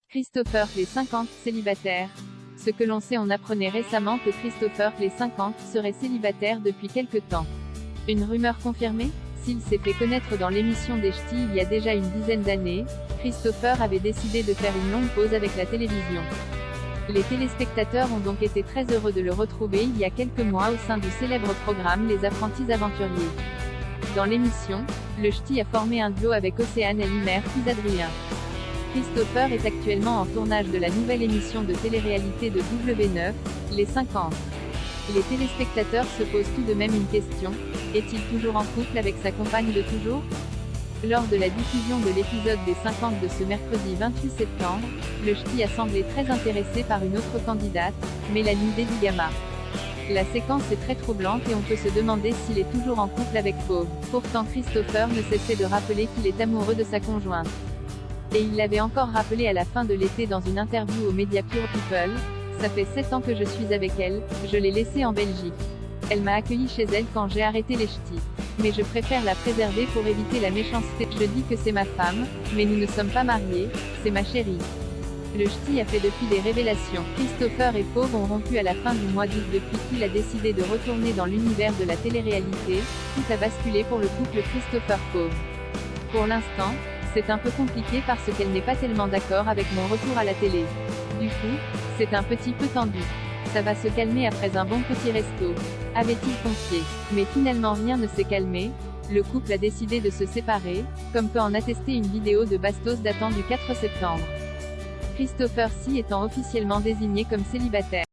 Christopher, les 50, célibataire. Ce que l'on sait, on apprenait récemment que Christopher, les 50, serait célibataire depuis quelque temps. Une rumeur confirmée? S'il s'est fait connaître dans l'émission des Ch'tis il y a déjà une dizaine d'années, Christopher avait décidé de faire une longue pause avec la télévision. Les téléspectateurs ont donc été très heureux de le retrouver il y a quelques mois au sein du célèbre programme Les Apprentis Aventuriers. Dans l'émission, le Ch'ti a formé un duo avec Océane Elimer puis Adrien. Christopher est actuellement en tournage de la nouvelle émission de télé-réalité de W9, Les 50. Les téléspectateurs se posent tout de même une question: est-il toujours en couple avec sa compagne de toujours? Lors de la diffusion de l'épisode des 50 de ce mercredi 28 septembre, le Ch'ti a semblé très intéressé par une autre candidate, Mélanie Dedigama. La séquence est très troublante et on peut se demander s'il est toujours en couple avec Fauve. Pourtant Christopher ne cessait de rappeler qu'il est amoureux de sa conjointe. Et il l'avait encore rappelé à la fin de l'été dans une interview aux médias Pure People: ça fait 7 ans que je suis avec elle, je l'ai laissée en Belgique. Elle m'a accueilli chez elle quand j'ai arrêté les Ch'tis. Mais je préfère la préserver pour éviter la méchanceté. Je dis que c'est ma femme, mais nous ne sommes pas mariés, c'est ma chérie. Le Ch'ti a fait depuis des révélations. Christopher et Fauve ont rompu à la fin du mois d'août, depuis qu'il a décidé de retourner dans l'univers de la télé-réalité. Tout a basculé pour le couple Christopher-Fauve. Pour l'instant, c'est un peu compliqué parce qu'elle n'est pas tellement d'accord avec mon retour à la télé. Du coup, c'est un petit peu tendu. Ça va se calmer après un bon petit resto, avait-il confié. Mais finalement rien ne s'est calmé, le couple a décidé de se séparer, comme peut en attester une vidéo de Bastos datant du 4 septembre. Christopher étant officiellement désigné comme célibataire.